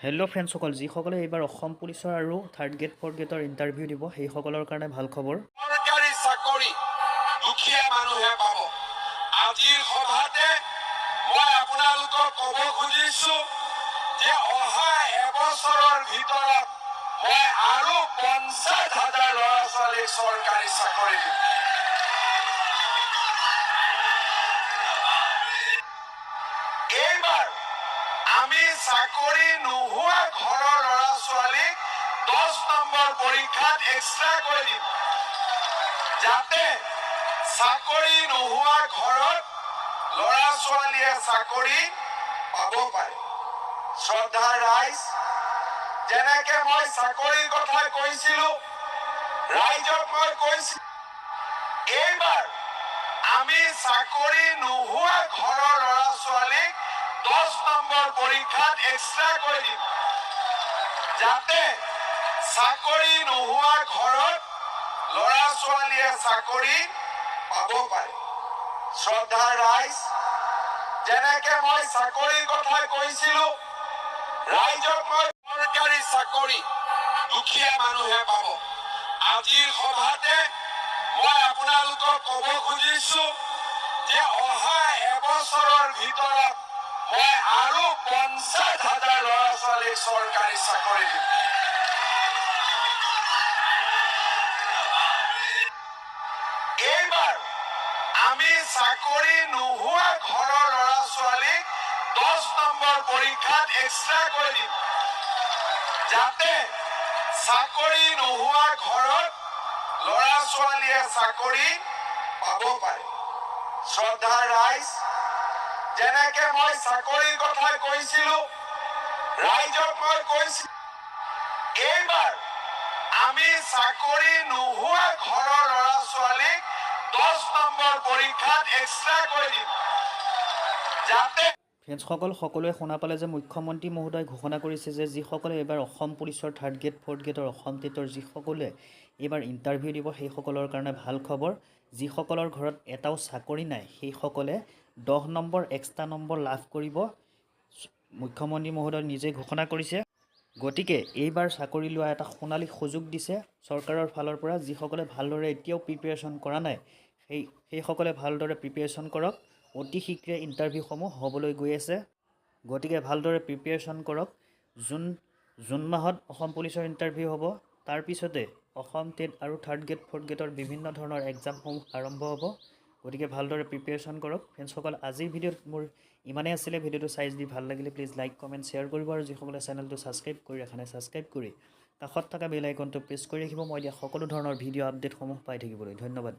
Hello' ফ্ৰেণ্ডসকল, যিসকলে এইবাৰ অসম পুলিচৰ আৰু থাৰ্ড গ্ৰেড ফ'ৰ্থ গ্ৰেডৰ ইণ্টাৰভিউ দিব সেইসকলৰ কাৰণে ভাল খবৰ। চৰকাৰী চাকৰি দুখীয়া মানুহে পাব। আজিৰ সভাতে মই আপোনালোকক ক'ব খুজিছো যে অহা এবছৰৰ ভিতৰত মই আৰু 50,000 ল'ৰা ছোৱালীক চৰকাৰী চাকৰি দিম। এইবাৰ আমি চাকৰি নোহোৱা ঘৰৰ ল'ৰা ছোৱালীক 10 নম্বৰ পৰীক্ষাত এক্সট্ৰা কৰি দিম, যাতে চাকৰি নোহোৱা ঘৰত ল'ৰা ছোৱালীয়ে চাকৰি পাব পাৰে। শ্ৰদ্ধাৰ ৰাইজ, যেনেকে মই চাকৰিৰ কথা কৈছিলো, ৰাইজক মই কৈছিলো এইবাৰ আমি চাকৰি নোহোৱা ঘৰৰ ল'ৰা ছোৱালীক 10 নম্বৰ পৰীক্ষাত এক্সট্ৰা কৰি দিম, যাতে চাকৰি নোহোৱা ঘৰত ল'ৰা ছোৱালীয়ে চাকৰি পাব পাৰে। শ্ৰদ্ধাৰ ৰাইজ, যেনেকে মই চাকৰিৰ কথা কৈছিলো, ৰাইজক মই চৰকাৰী চাকৰি দুখীয়া মানুহে পাব। আজিৰ সভাতে মই আপোনালোকক ক'ব খুজিছো যে অহা এবছৰৰ ভিতৰত মই আৰু 50,000 ল'ৰা ছোৱালীক চৰকাৰী চাকৰি দিম। এইবাৰ আমি চাকৰি নোহোৱা ঘৰৰ ল'ৰা ছোৱালীক 10 নম্বৰ পৰীক্ষাত এক্সট্ৰা কৰি দিম, যাতে চাকৰি নোহোৱা ঘৰত ল'ৰা ছোৱালীয়ে চাকৰি পাব পাৰে। শ্ৰদ্ধাৰ ৰাইজ, যেনেকে মই চাকৰিৰ কথা কৈছিলো, ৰাইজক মই কৈছিলো এইবাৰ আমি চাকৰি নোহোৱা ঘৰৰ ল'ৰা ছোৱালীক 10 নম্বৰ পৰীক্ষাত এক্সট্ৰা কৰি দিম, যাতে ফ্ৰেণ্ডসকল, সকলোৱে শুনা পালে যে মুখ্যমন্ত্ৰী মহোদয় ঘোষণা কৰিছে যে যিসকলে এইবাৰ অসম পুলিচৰ থাৰ্ড গ্ৰেড ফ'ৰ্থ গ্ৰেডৰ অসম টেটৰ যিসকলে এইবাৰ ইণ্টাৰভিউ দিব সেইসকলৰ কাৰণে ভাল খবৰ। যিসকলৰ ঘৰত এটাও চাকৰি নাই সেইসকলে 10 নম্বৰ এক্সট্ৰা নম্বৰ লাভ কৰিব, মুখ্যমন্ত্ৰী মহোদয় নিজে ঘোষণা কৰিছে। গতিকে এইবাৰ চাকৰি লোৱা এটা সোণালী সুযোগ দিছে চৰকাৰৰ ফালৰ পৰা। যিসকলে ভালদৰে এতিয়াও প্ৰিপেৰেশ্যন কৰা নাই সেইসকলে ভালদৰে প্ৰিপেৰেশ্যন কৰক। অতি শীঘ্ৰে ইণ্টাৰভিউসমূহ হ'বলৈ গৈ আছে, গতিকে ভালদৰে প্ৰিপেৰেশ্যন কৰক। জুন মাহত অসম পুলিচৰ ইণ্টাৰভিউ হ'ব, তাৰপিছতে অসম টেট আৰু থাৰ্ড গ্ৰেড ফ'ৰ্থ গ্ৰেডৰ বিভিন্ন ধৰণৰ এক্সামসমূহ আৰম্ভ হ'ব। গতিকে ভালদৰে প্ৰিপেৰেশ্যন কৰক। ফ্ৰেণ্ডসকল, আজিৰ ভিডিঅ'ত মোৰ ইমানেই আছিলে। ভিডিঅ'টো চাই যদি ভাল লাগিলে প্লিজ লাইক কমেণ্ট শ্বেয়াৰ কৰিব, আৰু যিসকলে চেনেলটো ছাবস্ক্ৰাইব কৰি ৰাখা নাই ছাবস্ক্ৰাইব কৰি কাষত থকা বেল আইকনটো প্ৰেছ কৰি ৰাখিব মই দিয়া সকলো ধৰণৰ ভিডিঅ' আপডেটসমূহ পাই থাকিবলৈ। ধন্যবাদ।